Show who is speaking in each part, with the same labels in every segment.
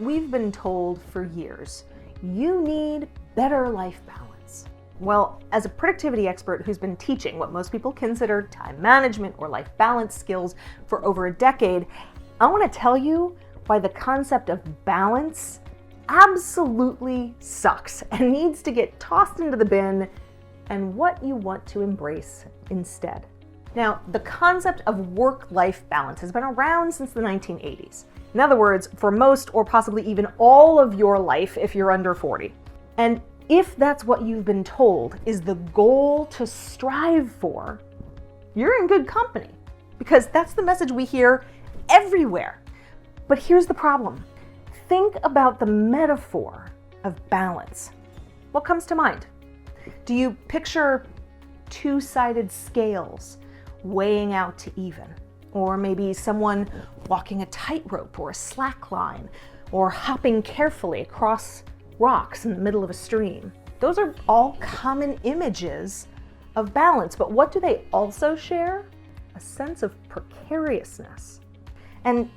Speaker 1: we've been told for years, you need better life balance. Well, as a productivity expert who's been teaching what most people consider time management or life balance skills for over a decade, I want to tell you why the concept of balance absolutely sucks and needs to get tossed into the bin, and what you want to embrace instead. Now, the concept of work-life balance has been around since the 1980s. In other words, for most or possibly even all of your life if you're under 40. And if that's what you've been told is the goal to strive for, you're in good company, because that's the message we hear everywhere. But here's the problem. Think about the metaphor of balance. What comes to mind? Do you picture two-sided scales weighing out to even? Or maybe someone walking a tightrope or a slack line, or hopping carefully across rocks in the middle of a stream? Those are all common images of balance, but what do they also share? A sense of precariousness. And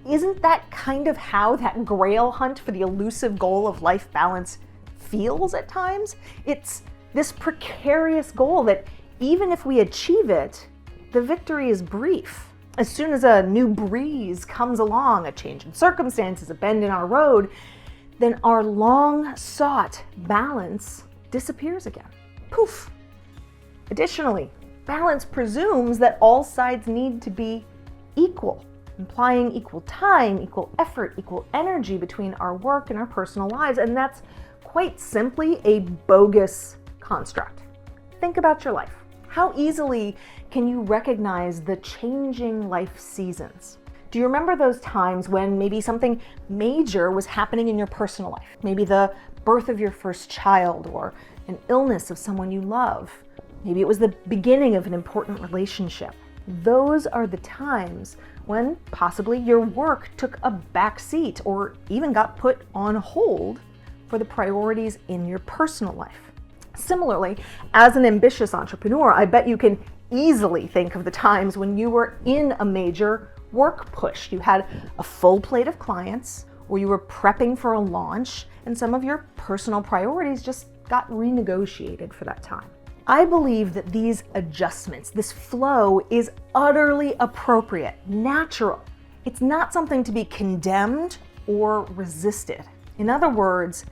Speaker 1: isn't that kind of how that grail hunt for the elusive goal of life balance feels at times? It's this precarious goal that even if we achieve it, the victory is brief. As soon as a new breeze comes along, a change in circumstances, a bend in our road, then our long-sought balance disappears again. Poof! Additionally, balance presumes that all sides need to be equal, implying equal time, equal effort, equal energy between our work and our personal lives, and that's quite simply a bogus construct. Think about your life. How easily can you recognize the changing life seasons? Do you remember those times when maybe something major was happening in your personal life? Maybe the birth of your first child, or an illness of someone you love. Maybe it was the beginning of an important relationship. Those are the times when possibly your work took a back seat or even got put on hold for the priorities in your personal life. Similarly, as an ambitious entrepreneur, I bet you can easily think of the times when you were in a major work push. You had a full plate of clients, or you were prepping for a launch, and some of your personal priorities just got renegotiated for that time. I believe that these adjustments, this flow, is utterly appropriate, natural. It's not something to be condemned or resisted. In other words,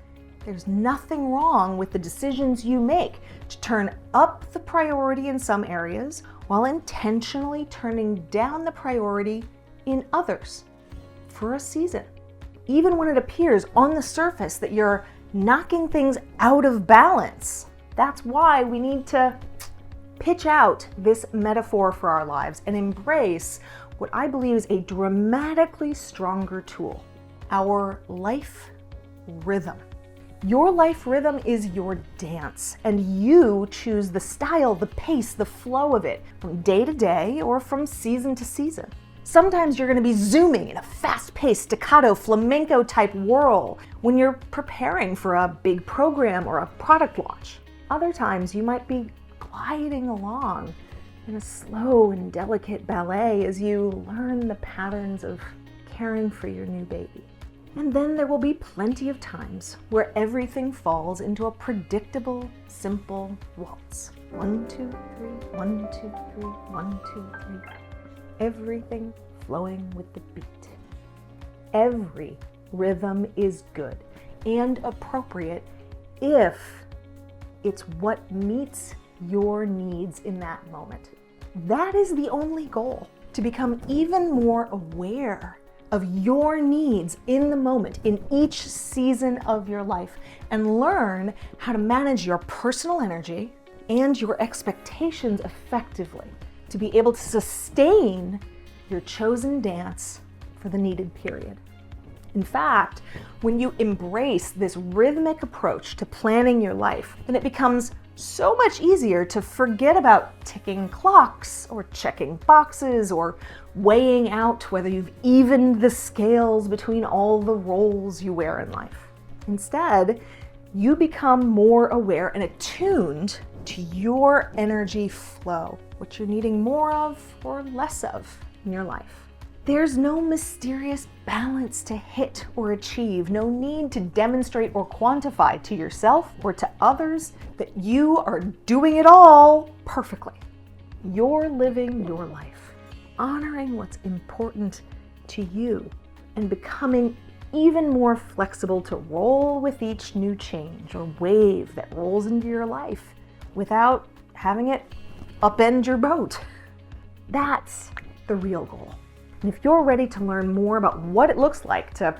Speaker 1: there's nothing wrong with the decisions you make to turn up the priority in some areas while intentionally turning down the priority in others for a season. Even when it appears on the surface that you're knocking things out of balance. That's why we need to pitch out this metaphor for our lives and embrace what I believe is a dramatically stronger tool, our life rhythm. Your life rhythm is your dance, and you choose the style, the pace, the flow of it from day to day or from season to season. Sometimes you're going to be zooming in a fast-paced, staccato, flamenco-type whirl when you're preparing for a big program or a product launch. Other times you might be gliding along in a slow and delicate ballet as you learn the patterns of caring for your new baby. And then there will be plenty of times where everything falls into a predictable, simple waltz. 1, 2, 3, 1, 2, 3, 1, 2, 3. Everything flowing with the beat. Every rhythm is good and appropriate if it's what meets your needs in that moment. That is the only goal, to become even more aware of your needs in the moment, in each season of your life, and learn how to manage your personal energy and your expectations effectively to be able to sustain your chosen dance for the needed period. In fact, when you embrace this rhythmic approach to planning your life, then it becomes so much easier to forget about ticking clocks or checking boxes or weighing out whether you've evened the scales between all the roles you wear in life. Instead, you become more aware and attuned to your energy flow, what you're needing more of or less of in your life. There's no mysterious balance to hit or achieve, no need to demonstrate or quantify to yourself or to others that you are doing it all perfectly. You're living your life, honoring what's important to you, and becoming even more flexible to roll with each new change or wave that rolls into your life without having it upend your boat. That's the real goal. And if you're ready to learn more about what it looks like to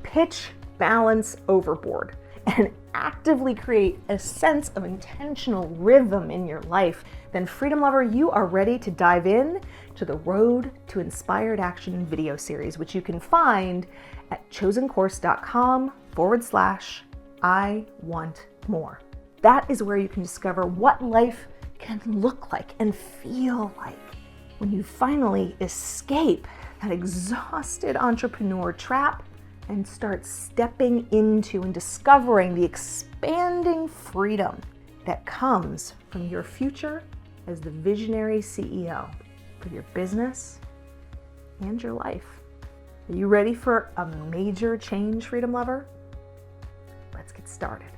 Speaker 1: pitch balance overboard and actively create a sense of intentional rhythm in your life, then Freedom Lover, you are ready to dive in to the Road to Inspired Action video series, which you can find at chosencourse.com/I want more. That is where you can discover what life can look like and feel like when you finally escape that exhausted entrepreneur trap and start stepping into and discovering the expanding freedom that comes from your future as the visionary CEO for your business and your life. Are you ready for a major change, Freedom Lover? Let's get started.